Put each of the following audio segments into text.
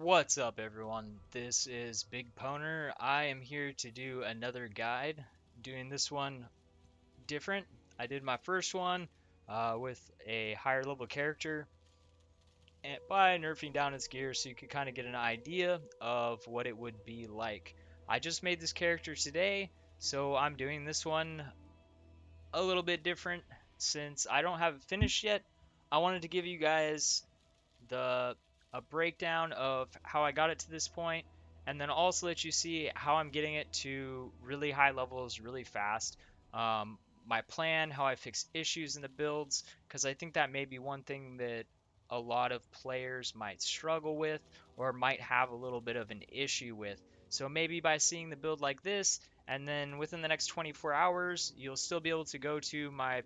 What's up, everyone? This is Big Poner. I am here to do another guide. Doing this one different. I did my first one with a higher level character and by nerfing down its gear so you could kind of get an idea of what it would be like. I just made this character today, so I'm doing this one a little bit different since I don't have it finished yet. I wanted to give you guys the a breakdown of how I got it to this point, and then also let you see how I'm getting it to really high levels really fast. My plan, how I fix issues in the builds, because I think that may be one thing that a lot of players might struggle with or might have a little bit of an issue with. So maybe by seeing the build like this, and then within the next 24 hours, you'll still be able to go to my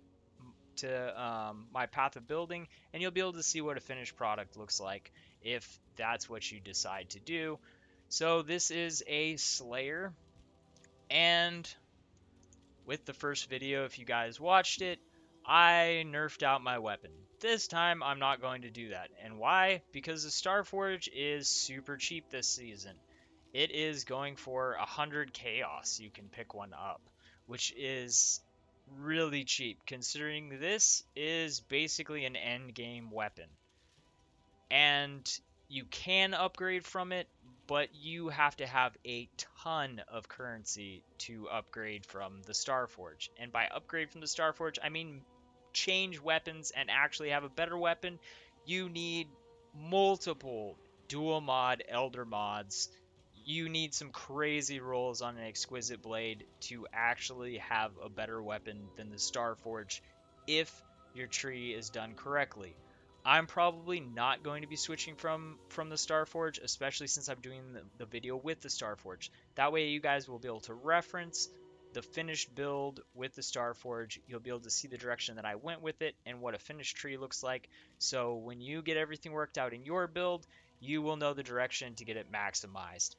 path of building, and you'll be able to see what a finished product looks like if that's what you decide to do. So this is a Slayer, and with the first video, if you guys watched it, I nerfed out my weapon. This time, I'm not going to do that. And why? Because the Starforge is super cheap this season. It is going for 100 chaos. You can pick one up, which is really cheap considering this is basically an end game weapon. And you can upgrade from it, but you have to have a ton of currency to upgrade from the Starforge. And by upgrade from the Starforge, I mean change weapons and actually have a better weapon. You need multiple dual mod elder mods. You need some crazy rolls on an exquisite blade to actually have a better weapon than the Starforge if your tree is done correctly. I'm probably not going to be switching from the Starforge, especially since I'm doing the video with the Starforge. That way you guys will be able to reference the finished build with the Starforge. You'll be able to see the direction that I went with it and what a finished tree looks like. So when you get everything worked out in your build, you will know the direction to get it maximized.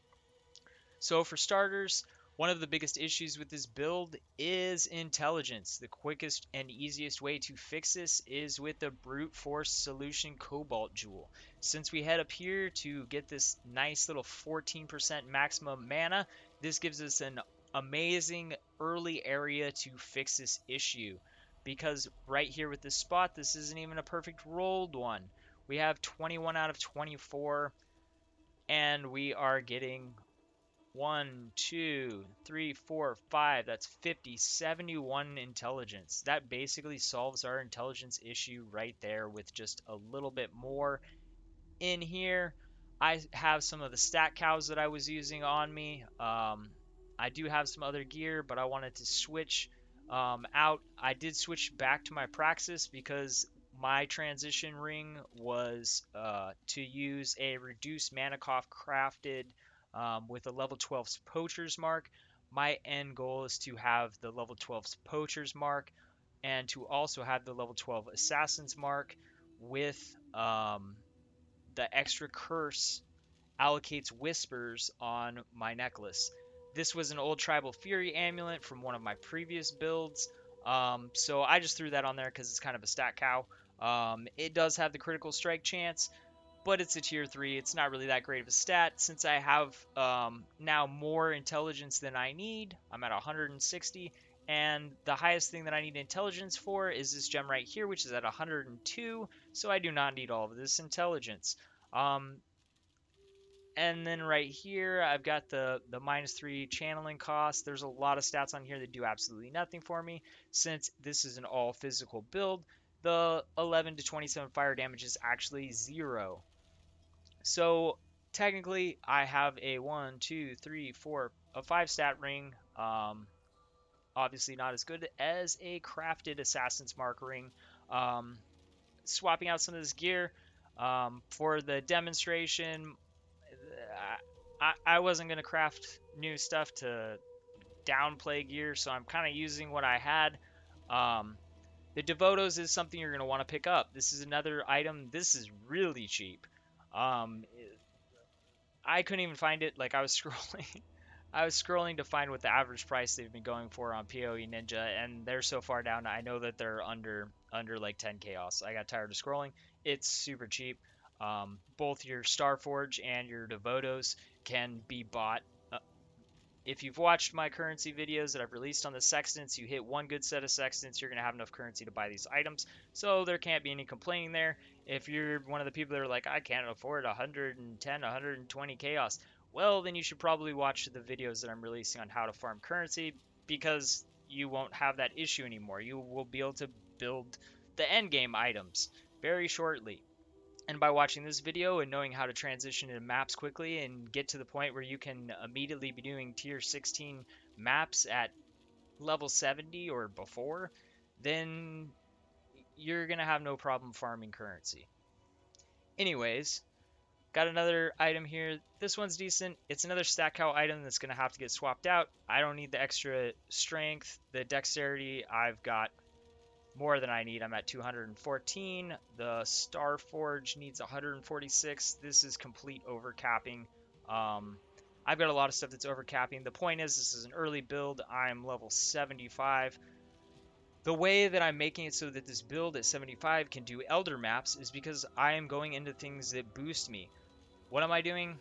So for starters, one of the biggest issues with this build is intelligence. The quickest and easiest way to fix this is with the brute force solution cobalt jewel. Since we head up here to get this nice little 14% maximum mana, this gives us an amazing early area to fix this issue. Because right here with this spot, this isn't even a perfect rolled one. We have 21 out of 24, and we are getting one, two, three, four, five. That's 50, 71 intelligence. That basically solves our intelligence issue right there with just a little bit more in here. I have some of the stat cows that I was using on me. I do have some other gear, but I wanted to switch out. I did switch back to my Praxis because my transition ring was to use a reduced mana cost crafted with a level 12 poacher's mark. My end goal is to have the level 12 poacher's mark and to also have the level 12 assassin's mark with the extra curse allocates whispers on my necklace. This was an old tribal fury amulet from one of my previous builds, so I just threw that on there because it's kind of a stat cow. It does have the critical strike chance, but it's a tier 3. It's not really that great of a stat since I have now more intelligence than I need. I'm at 160, and the highest thing that I need intelligence for is this gem right here, which is at 102, so I do not need all of this intelligence. Um, and then right here, I've got the -3 channeling cost. There's a lot of stats on here that do absolutely nothing for me. Since this is an all physical build, the 11 to 27 fire damage is actually 0. So technically, I have a 1, 2, 3, 4, a 5 stat ring. Obviously not as good as a crafted Assassin's Mark ring. Um, Swapping out some of this gear for the demonstration, I wasn't going to craft new stuff to downplay gear, so I'm kind of using what I had. Um, the Devotos is something you're going to want to pick up. This is another item. This is really cheap. Um, I couldn't even find it. Like I was scrolling, I was scrolling to find what the average price they've been going for on PoE Ninja, and they're so far down. I know that they're under like 10 chaos. I got tired of scrolling. It's super cheap. Both your Starforge and your Devotos can be bought. Uh, if you've watched my currency videos that I've released on the sextants, you hit one good set of sextants, you're going to have enough currency to buy these items. So there can't be any complaining there. If you're one of the people that are like, I can't afford 110, 120 chaos, well, then you should probably watch the videos that I'm releasing on how to farm currency, because you won't have that issue anymore. You will be able to build the end game items very shortly. And by watching this video and knowing how to transition into maps quickly and get to the point where you can immediately be doing tier 16 maps at level 70 or before, then you're going to have no problem farming currency. Anyways, got another item here. This one's decent. It's another stack cow item that's going to have to get swapped out. I don't need the extra strength, the dexterity. I've got more than I need. I'm at 214. The Starforge needs 146. This is complete overcapping. I've got a lot of stuff that's overcapping. The point is, this is an early build. I'm level 75. The way that I'm making it so that this build at 75 can do Elder maps is because I am going into things that boost me. What am I doing?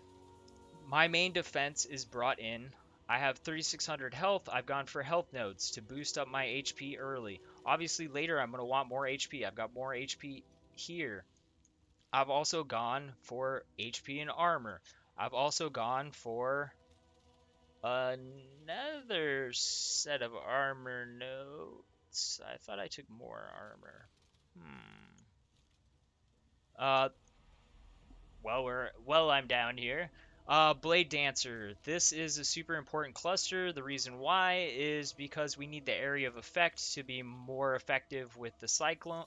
My main defense is brought in. I have 3600 health. I've gone for health nodes to boost up my HP early. Obviously later I'm going to want more HP. I've got more HP here. I've also gone for HP and armor. I've also gone for another set of armor nodes. I thought I took more armor. Uh, I'm down here. Blade Dancer. This is a super important cluster. The reason why is because we need the area of effect to be more effective with the Cyclone.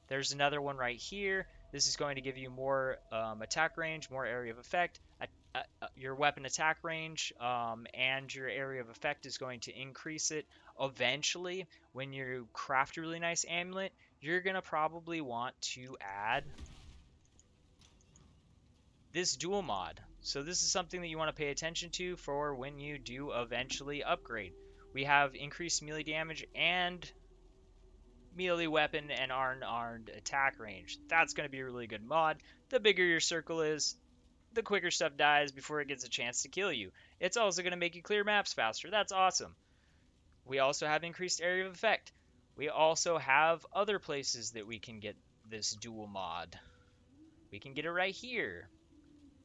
There's another one right here. This is going to give you more attack range, more area of effect. Your weapon attack range and your area of effect is going to increase it. Eventually, when you craft a really nice amulet, you're going to probably want to add this dual mod. So this is something that you want to pay attention to for when you do eventually upgrade. We have increased melee damage and melee weapon and unarmed attack range. That's going to be a really good mod. The bigger your circle is, the quicker stuff dies before it gets a chance to kill you. It's also going to make you clear maps faster. That's awesome. We also have increased area of effect. We also have other places that we can get this dual mod. We can get it right here.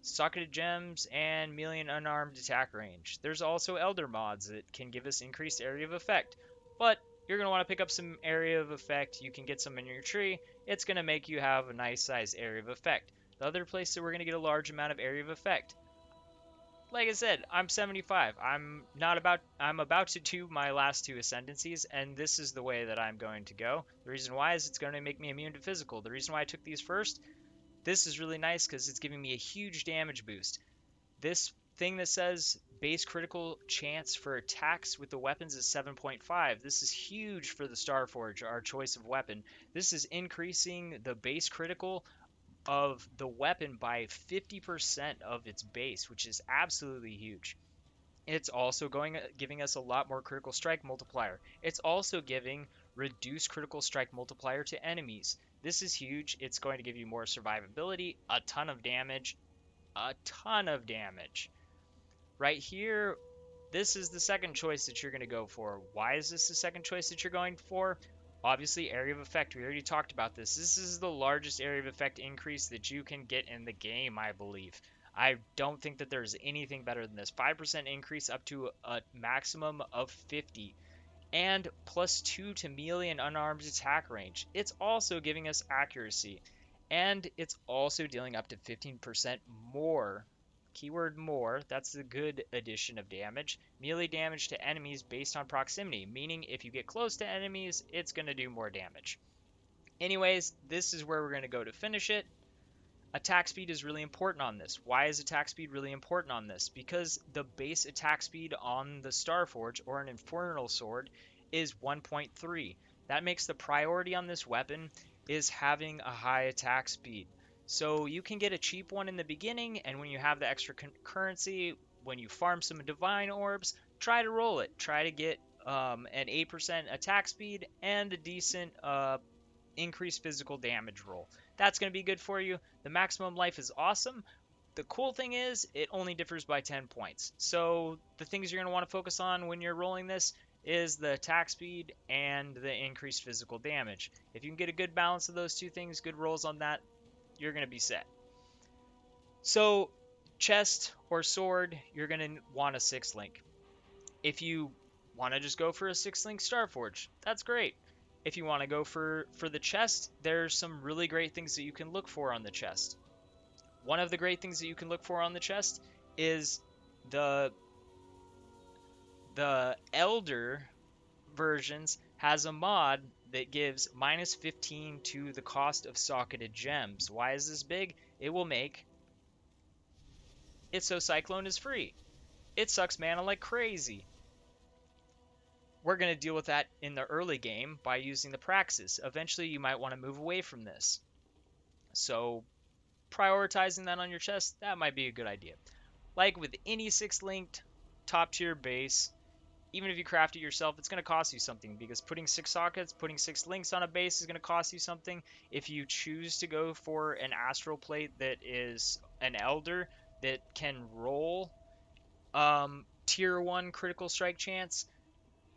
Socketed gems and melee and unarmed attack range. There's also elder mods that can give us increased area of effect, but you're going to want to pick up some area of effect. You can get some in your tree. It's going to make you have a nice size area of effect. The other place that we're going to get a large amount of area of effect, like I said, I'm 75. I'm about to do my last two ascendancies, and this is the way that I'm going to go. The reason why is it's going to make me immune to physical. The reason why I took these first, this is really nice because it's giving me a huge damage boost. This thing that says base critical chance for attacks with the weapons is 7.5. This is huge for the Starforge, our choice of weapon. This is increasing the base critical of the weapon by 50% of its base, which is absolutely huge. It's also giving us a lot more critical strike multiplier. It's also giving reduced critical strike multiplier to enemies. This is huge. It's going to give you more survivability, a ton of damage. Right here, this is the second choice that you're going to go for. Why is this the second choice that you're going for? Obviously, area of effect. We already talked about this. This is the largest area of effect increase that you can get in the game, I believe. I don't think that there's anything better than this. 5% increase up to a maximum of 50. And +2 to melee and unarmed attack range. It's also giving us accuracy. And it's also dealing up to 15% more. Keyword more, that's the good addition of damage. Melee damage to enemies based on proximity, meaning if you get close to enemies, it's going to do more damage. Anyways, this is where we're going to go to finish it. Attack speed is really important on this. Why is attack speed really important on this? Because the base attack speed on the Starforge or an Infernal Sword is 1.3. That makes the priority on this weapon is having a high attack speed. So you can get a cheap one in the beginning, and when you have the extra currency, when you farm some divine orbs, try to roll it. Try to get an 8% attack speed and a decent increased physical damage roll. That's going to be good for you. The maximum life is awesome. The cool thing is it only differs by 10 points. So the things you're going to want to focus on when you're rolling this is the attack speed and the increased physical damage. If you can get a good balance of those two things, good rolls on that, you're going to be set. So chest or sword, you're going to want a 6-link. If you want to just go for a 6-link Starforge, that's great. If you want to go for the chest, there's some really great things that you can look for on the chest. One of the great things that you can look for on the chest is the Elder versions has a mod that gives minus 15 to the cost of socketed gems. Why is this big? It will make it so Cyclone is free. It sucks mana like crazy. We're going to deal with that in the early game by using the Praxis. Eventually, you might want to move away from this. So, prioritizing that on your chest, that might be a good idea. Like with any 6-linked top-tier base, even if you craft it yourself, it's going to cost you something because putting 6 sockets, putting 6 links on a base is going to cost you something. If you choose to go for an Astral Plate that is an Elder that can roll tier 1 critical strike chance,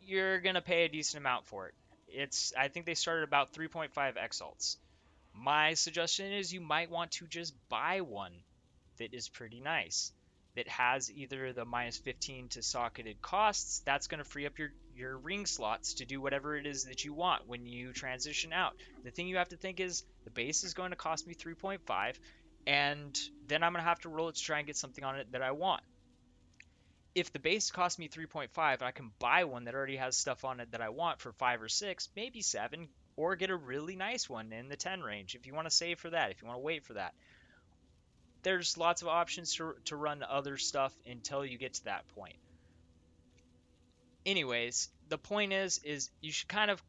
you're going to pay a decent amount for it. I think they started about 3.5 exalts. My suggestion is you might want to just buy one that is pretty nice, that has either the minus 15 to socketed costs. That's going to free up your ring slots to do whatever it is that you want when you transition out. The thing you have to think is the base is going to cost me 3.5, and then I'm going to have to roll it to try and get something on it that I want. If the base costs me 3.5, I can buy one that already has stuff on it that I want for 5 or 6, maybe 7, or get a really nice one in the 10 range if you want to save for that, if you want to wait for that. There's lots of options to run other stuff until you get to that point. Anyways, the point is you should kind of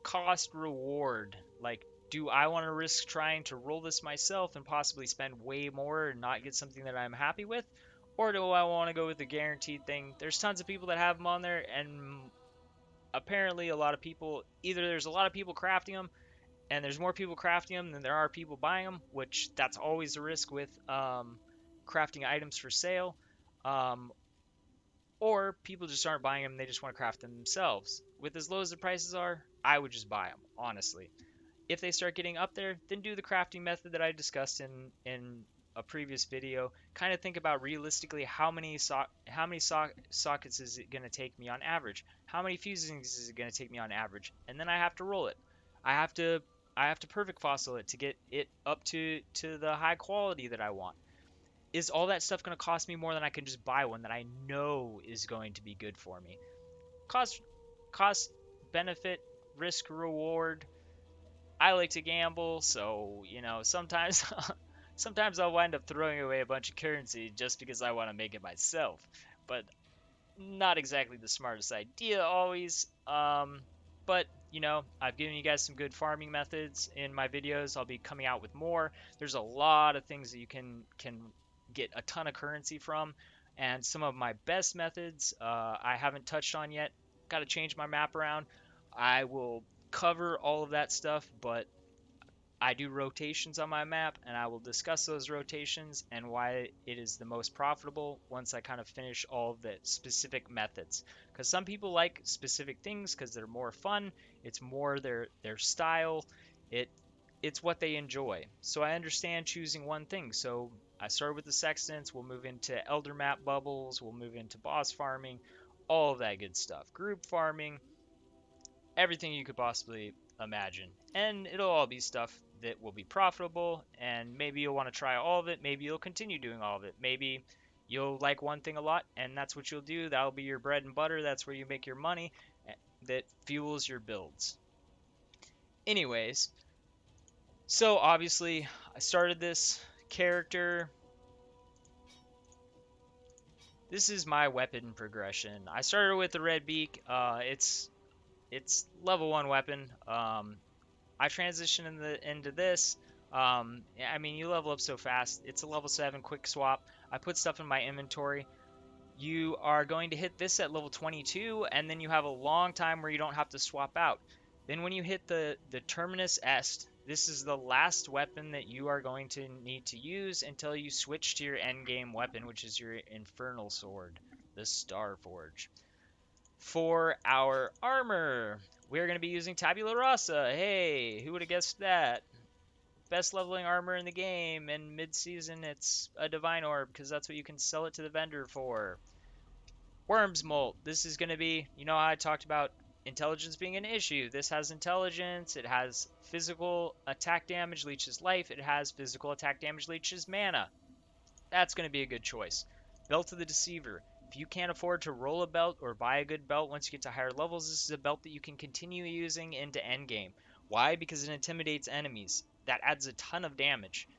cost reward. Like, do I want to risk trying to roll this myself and possibly spend way more and not get something that I'm happy with? Or do I want to go with the guaranteed thing? There's tons of people that have them on there, and apparently a lot of people, either there's a lot of people crafting them, and there's more people crafting them than there are people buying them, which that's always a risk with crafting items for sale. Or people just aren't buying them, they just want to craft them themselves. With as low as the prices are, I would just buy them, honestly. If they start getting up there, then do the crafting method that I discussed in a previous video. Kind of think about realistically how many sockets is it going to take me on average? How many fusings is it going to take me on average? And then I have to roll it. I have to perfect fossil it to get it up to the high quality that I want. Is all that stuff going to cost me more than I can just buy one that I know is going to be good for me? Cost, benefit, risk, reward. I like to gamble, so, sometimes sometimes I'll wind up throwing away a bunch of currency just because I want to make it myself. But not exactly the smartest idea always. But, I've given you guys some good farming methods in my videos. I'll be coming out with more. There's a lot of things that you can get a ton of currency from. And some of my best methods I haven't touched on yet. Got to change my map around. I will cover all of that stuff, but I do rotations on my map, and I will discuss those rotations and why it is the most profitable once I kind of finish all of the specific methods. Because some people like specific things because they're more fun, it's more their style, it's what they enjoy. So I understand choosing one thing. So I started with the Sextants, we'll move into Elder Map Bubbles, we'll move into boss farming, all of that good stuff. Group farming, everything you could possibly imagine. And it'll all be stuff that will be profitable, and maybe you'll want to try all of it, maybe you'll continue doing all of it, maybe you'll like one thing a lot and that's what you'll do, that'll be your bread and butter, that's where you make your money, that fuels your builds. Anyways, so obviously I started this character. This is my weapon progression. I started with the red beak. It's level 1 weapon. I transition into this. I mean, you level up so fast. It's a level 7 quick swap. I put stuff in my inventory. You are going to hit this at level 22, and then you have a long time where you don't have to swap out. Then when you hit the Terminus Est, This is the last weapon that you are going to need to use until you switch to your endgame weapon, which is your Infernal Sword, the Starforge. For our armor, we're going to be using Tabula Rasa. Hey, who would have guessed that? Best leveling armor in the game, and mid-season it's a Divine Orb, because that's what you can sell it to the vendor for. Worm's Molt. This is going to be, you know how I talked about intelligence being an issue. This has intelligence, it has physical attack damage, leeches life, it has physical attack damage, leeches mana. That's going to be a good choice. Belt of the Deceiver. If you can't afford to roll a belt or buy a good belt once you get to higher levels, this is a belt that you can continue using into endgame. Why? Because it intimidates enemies. That adds a ton of damage.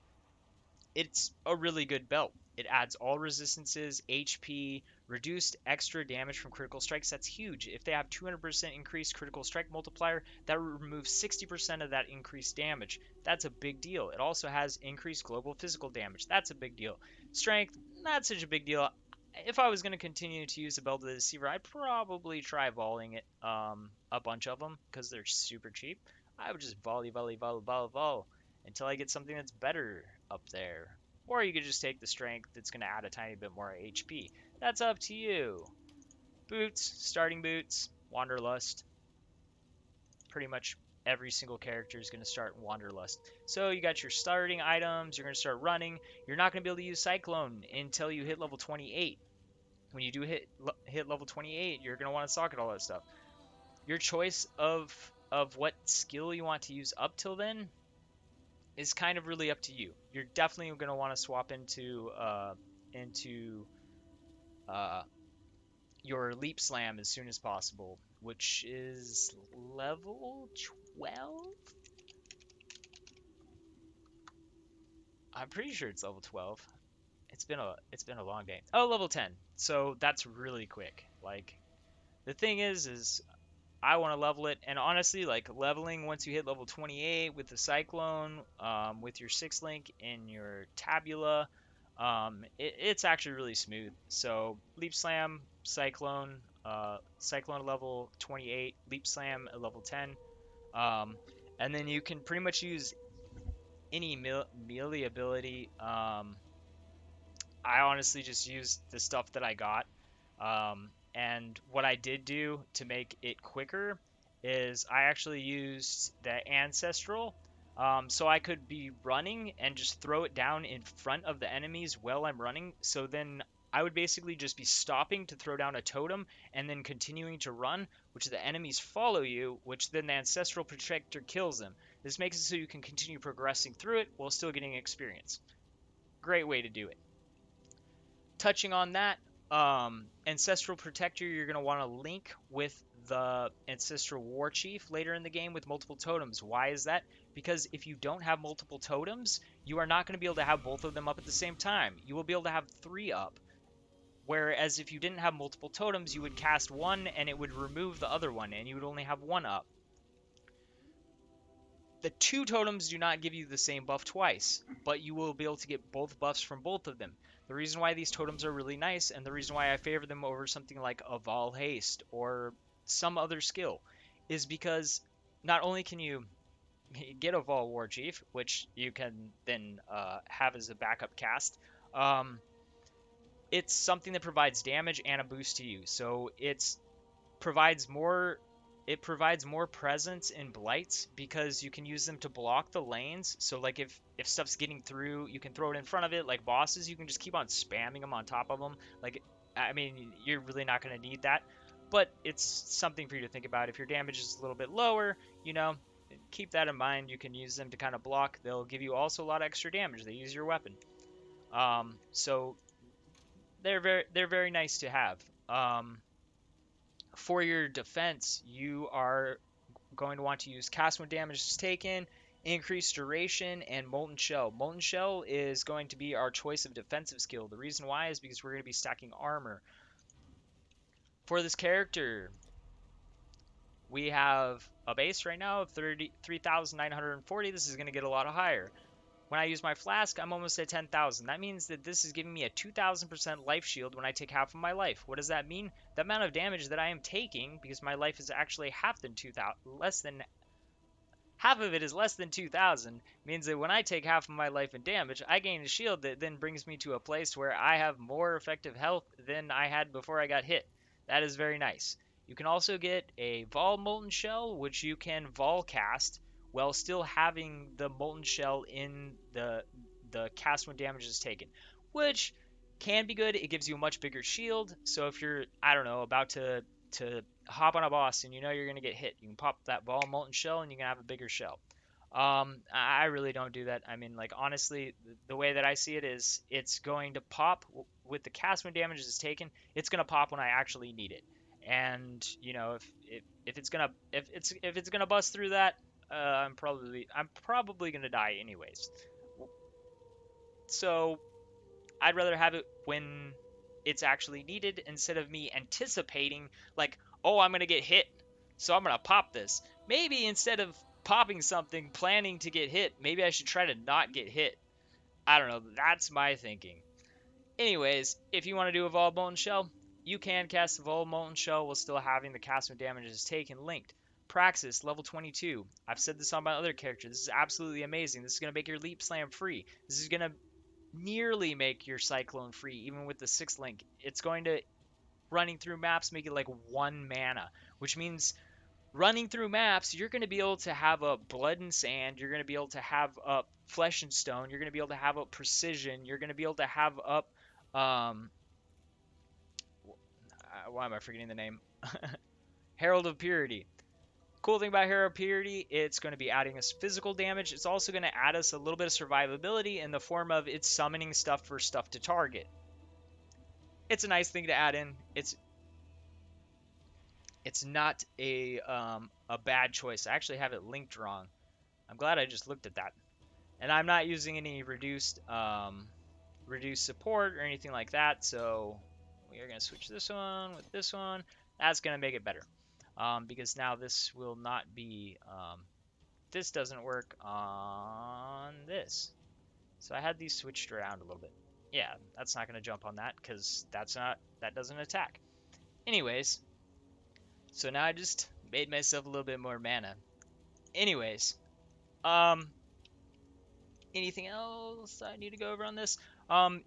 It's a really good belt. It adds all resistances, HP, reduced extra damage from critical strikes. That's huge. If they have 200% increased critical strike multiplier, that removes 60% of that increased damage. That's a big deal. It also has increased global physical damage. That's a big deal. Strength, not such a big deal. If I was going to continue to use the Belt of the Deceiver, I'd probably try volleying it, a bunch of them, because they're super cheap. I would just volley, volley, volley, volley, volley, until I get something that's better up there. Or you could just take the strength that's going to add a tiny bit more HP. That's up to you. Boots, starting boots, Wanderlust. Pretty much every single character is going to start Wanderlust. So you got your starting items, you're going to start running. You're not going to be able to use Cyclone until you hit level 28. When you do hit level 28, you're going to want to socket all that stuff. Your choice of what skill you want to use up till then is kind of really up to you. You're definitely going to want to swap into your Leap Slam as soon as possible, which is level 12. I'm pretty sure it's level 12. It's been a long day. Oh, level 10. So that's really quick. Like, the thing is I want to level it, and honestly, like, leveling once you hit level 28 with the Cyclone, with your 6 link in your Tabula, it's actually really smooth. So Leap Slam, Cyclone, Cyclone level 28, Leap Slam at level 10, and then you can pretty much use any melee ability. I honestly just used the stuff that I got. And what I did do to make it quicker is I actually used the Ancestral. So I could be running and just throw it down in front of the enemies while I'm running. So then I would basically just be stopping to throw down a totem and then continuing to run, which the enemies follow you, which then the Ancestral Protector kills them. This makes it so you can continue progressing through it while still getting experience. Great way to do it. Touching on that, Ancestral Protector, you're going to want to link with the Ancestral War Chief later in the game with multiple totems. Why is that? Because if you don't have multiple totems, you are not going to be able to have both of them up at the same time. You will be able to have 3 up. Whereas if you didn't have multiple totems, you would cast one and it would remove the other one, and you would only have 1 up. The 2 totems do not give you the same buff twice, but you will be able to get both buffs from both of them. The reason why these totems are really nice, and the reason why I favor them over something like a Val Haste or some other skill, is because not only can you get a Val War Chief, which you can then have as a backup cast, it's something that provides damage and a boost to you. So it provides more presence in Blights because you can use them to block the lanes. So like if stuff's getting through, you can throw it in front of it. Like bosses, you can just keep on spamming them on top of them. Like, I mean, you're really not going to need that, but it's something for you to think about. If your damage is a little bit lower, keep that in mind. You can use them to kind of block. They'll give you also a lot of extra damage. They use your weapon. So they're very nice to have. For your defense, you are going to want to use cast when damage is taken, increased duration, and Molten Shell. Molten Shell is going to be our choice of defensive skill. The reason why is because we're going to be stacking armor. For this character, we have a base right now of 3,940. This is going to get a lot higher. When I use my flask, I'm almost at 10,000. That means that this is giving me a 2,000% life shield when I take half of my life. What does that mean? The amount of damage that I am taking, because my life is actually less than half of it is less than 2,000, means that when I take half of my life and damage, I gain a shield that then brings me to a place where I have more effective health than I had before I got hit. That is very nice. You can also get a Vol Molten Shell, which you can Vol cast while still having the Molten Shell in the cast when damage is taken, which can be good. It gives you a much bigger shield. So if you're, I don't know, about to hop on a boss and you know you're gonna get hit, you can pop that Ball Molten Shell and you can have a bigger shell. I really don't do that. I mean, like honestly, the way that I see it is, it's going to pop with the cast when damage is taken. It's gonna pop when I actually need it. And you know, if it's gonna bust through that, I'm probably gonna die anyways. So I'd rather have it when it's actually needed instead of me anticipating, like, oh, I'm going to get hit, so I'm going to pop this. Maybe instead of popping something, planning to get hit, maybe I should try to not get hit. I don't know. That's my thinking. Anyways, if you want to do a Vol Molten Shell, you can cast a Vol Molten Shell while still having the cast when damage is taken linked. Praxis, level 22. I've said this on my other character. This is absolutely amazing. This is going to make your Leap Slam free. This is going to nearly make your Cyclone free, even with the 6th link. It's going to, running through maps, make it like 1 mana, which means running through maps, you're going to be able to have a Blood and Sand, you're going to be able to have up Flesh and Stone, you're going to be able to have up Precision, you're going to be able to have up, why am I forgetting the name? Herald of Purity. Cool thing about Herald of Purity, it's going to be adding us physical damage. It's also going to add us a little bit of survivability in the form of it's summoning stuff for stuff to target. It's a nice thing to add in. It's not a bad choice. I actually have it linked wrong. I'm glad I just looked at that. And I'm not using any reduced support or anything like that. So we are going to switch this one with this one. That's going to make it better. Because now this will not be, this doesn't work on this. So I had these switched around a little bit. Yeah, that's not going to jump on that because that doesn't attack. Anyways, so now I just made myself a little bit more mana. Anyways, anything else I need to go over on this? The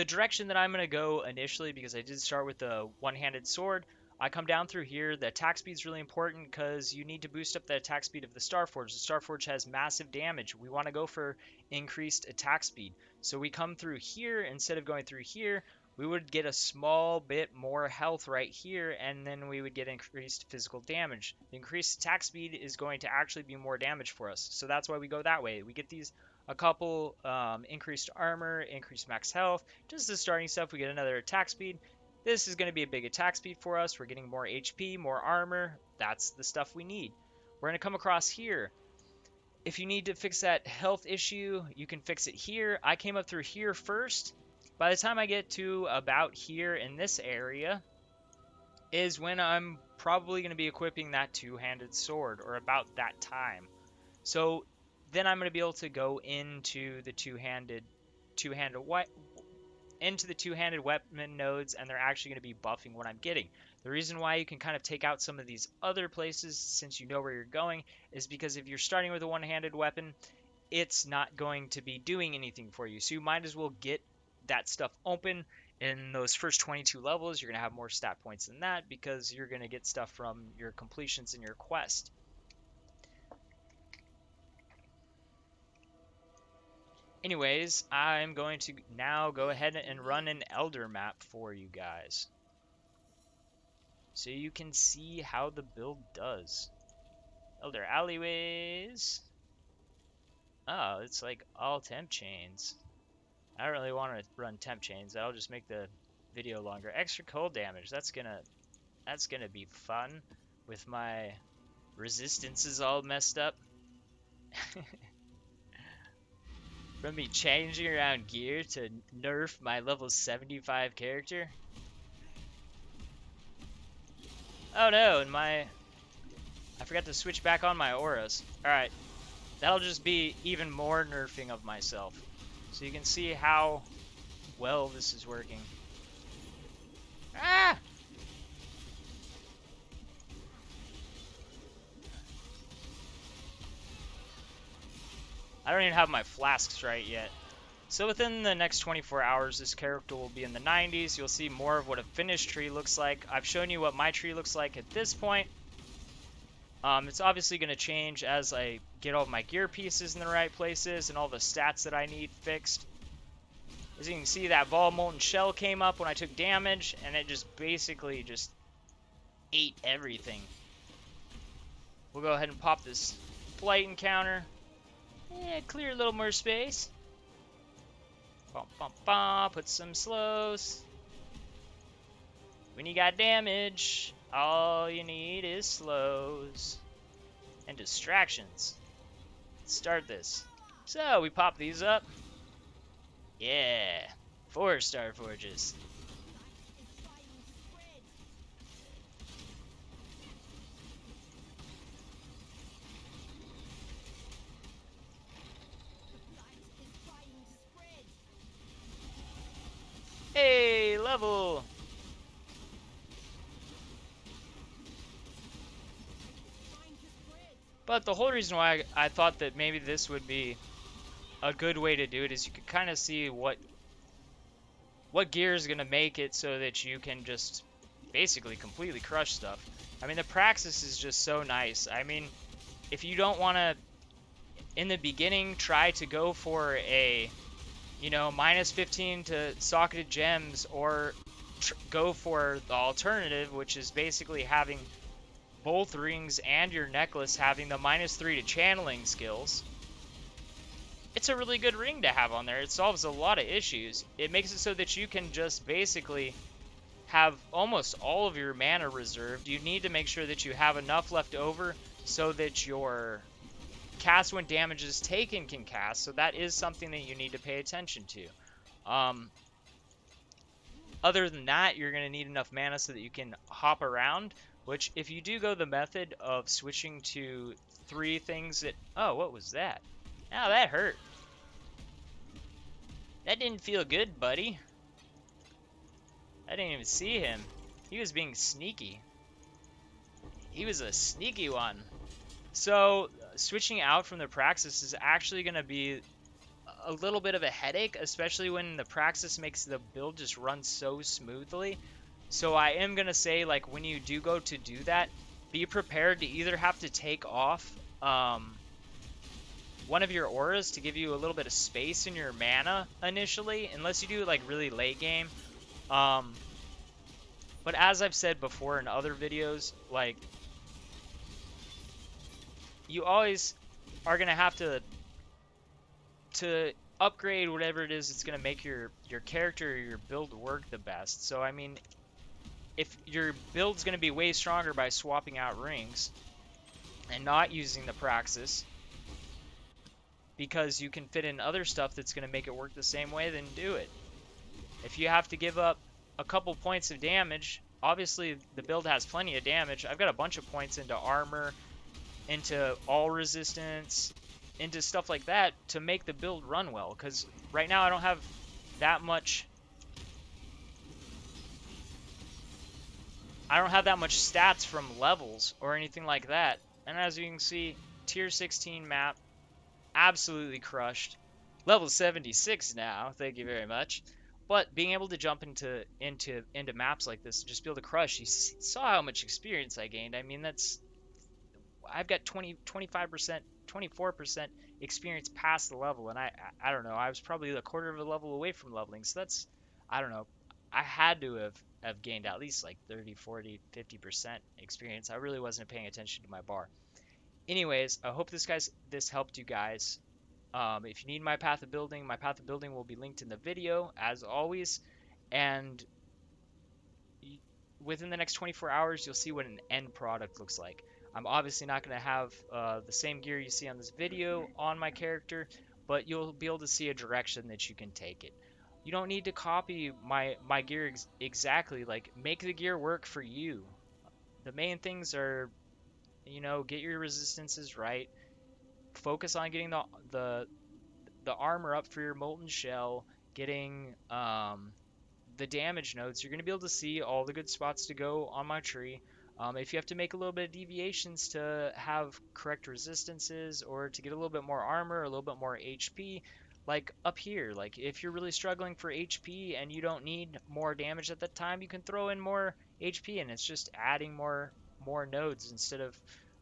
direction that I'm going to go initially, because I did start with the one-handed sword, I come down through here. The attack speed is really important because you need to boost up the attack speed of the Starforge. The Starforge has massive damage. We want to go for increased attack speed. So we come through here. Instead of going through here, we would get a small bit more health right here, and then we would get increased physical damage. The increased attack speed is going to actually be more damage for us. So that's why we go that way. We get these a couple increased armor, increased max health. Just the starting stuff, we get another attack speed. This is going to be a big attack speed for us. We're getting more HP, more armor. That's the stuff we need. We're going to come across here. If you need to fix that health issue, you can fix it here. I came up through here first. By the time I get to about here in this area is when I'm probably going to be equipping that two-handed sword, or about that time. So then I'm going to be able to go into the two-handed weapon nodes, and they're actually going to be buffing what I'm getting. The reason why you can kind of take out some of these other places since you know where you're going is because if you're starting with a one-handed weapon, it's not going to be doing anything for you. So you might as well get that stuff open in those first 22 levels. You're going to have more stat points than that because you're going to get stuff from your completions in your quest. Anyways, I'm going to now go ahead and run an Elder map for you guys, so you can see how the build does. Elder alleyways. Oh, it's like all temp chains. I don't really want to run temp chains. That'll just make the video longer. Extra cold damage. That's gonna be fun with my resistances all messed up. From me changing around gear to nerf my level 75 character. Oh no, and I forgot to switch back on my auras. Alright, that'll just be even more nerfing of myself. So you can see how well this is working. Ah! I don't even have my flasks right yet. So within the next 24 hours, this character will be in the 90s. You'll see more of what a finished tree looks like. I've shown you what my tree looks like at this point. It's obviously going to change as I get all of my gear pieces in the right places and all the stats that I need fixed. As you can see, that Vol Molten Shell came up when I took damage, and it just basically just ate everything. We'll go ahead and pop this Blight encounter. Clear a little more space. Bum, bum, bum. Put some slows. When you got damage, all you need is slows. And distractions. Let's start this. So, we pop these up. Yeah. 4-star forges. Hey, level! But the whole reason why I thought that maybe this would be a good way to do it is you could kind of see what gear is going to make it so that you can just basically completely crush stuff. I mean, the Praxis is just so nice. I mean, if you don't want to, in the beginning, try to go for a, you know, minus 15 to socketed gems, or go for the alternative, which is basically having both rings and your necklace having the minus 3 to channeling skills. It's a really good ring to have on there. It solves a lot of issues. It makes it so that you can just basically have almost all of your mana reserved. You need to make sure that you have enough left over so that your cast when damage is taken can cast. So that is something that you need to pay attention to. Other than that, you're going to need enough mana so that you can hop around, which if you do go the method of switching to 3 things that... Oh, what was that? Oh, that hurt. That didn't feel good, buddy. I didn't even see him. He was being sneaky. He was a sneaky one. So, switching out from the Praxis is actually going to be a little bit of a headache, especially when the Praxis makes the build just run so smoothly. So I am going to say, like, when you do go to do that, be prepared to either have to take off one of your auras to give you a little bit of space in your mana initially, unless you do it, like, really late game. But as I've said before in other videos, like, you always are going to have to upgrade whatever it is that's going to make your character or your build work the best. So, I mean, if your build's going to be way stronger by swapping out rings and not using the Praxis, because you can fit in other stuff that's going to make it work the same way, then do it. If you have to give up a couple points of damage, obviously the build has plenty of damage. I've got a bunch of points into armor, into all resistance, into stuff like that to make the build run well, because right now I don't have that much stats from levels or anything like that. And as you can see, tier 16 map, absolutely crushed. Level 76 now, thank you very much. But being able to jump into maps like this, just be able to crush, you saw how much experience I gained. I mean, I've got 25%, 24% experience past the level, and I don't know, I was probably a quarter of a level away from leveling, so that's, I don't know, I had to have gained at least like 30, 40, 50% experience. I really wasn't paying attention to my bar. Anyways, I hope this helped you guys. If you need my path of building will be linked in the video, as always, and within the next 24 hours, you'll see what an end product looks like. I'm obviously not going to have the same gear you see on this video on my character, but you'll be able to see a direction that you can take it. You don't need to copy my gear exactly. Like, make the gear work for you. The main things are, you know, get your resistances right. Focus on getting the armor up for your molten shell, getting the damage nodes. You're going to be able to see all the good spots to go on my tree. If you have to make a little bit of deviations to have correct resistances or to get a little bit more armor, a little bit more HP, like up here, like if you're really struggling for HP and you don't need more damage at that time, you can throw in more HP and it's just adding more nodes instead of,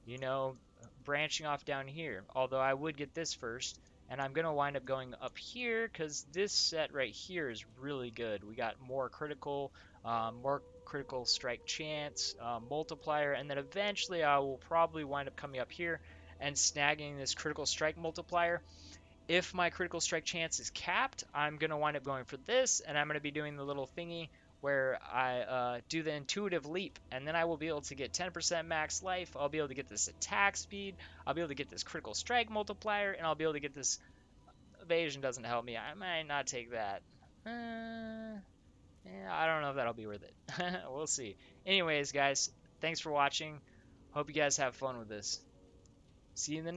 you know, branching off down here. Although I would get this first, and I'm gonna wind up going up here because this set right here is really good. We got more critical strike chance, multiplier, and then eventually I will probably wind up coming up here and snagging this critical strike multiplier. If my critical strike chance is capped, I'm going to wind up going for this, and I'm going to be doing the little thingy where I do the intuitive leap, and then I will be able to get 10% max life, I'll be able to get this attack speed, I'll be able to get this critical strike multiplier, and I'll be able to get this evasion doesn't help me. I might not take that. Yeah, I don't know if that'll be worth it. We'll see. Anyways, guys, thanks for watching. Hope you guys have fun with this. See you in the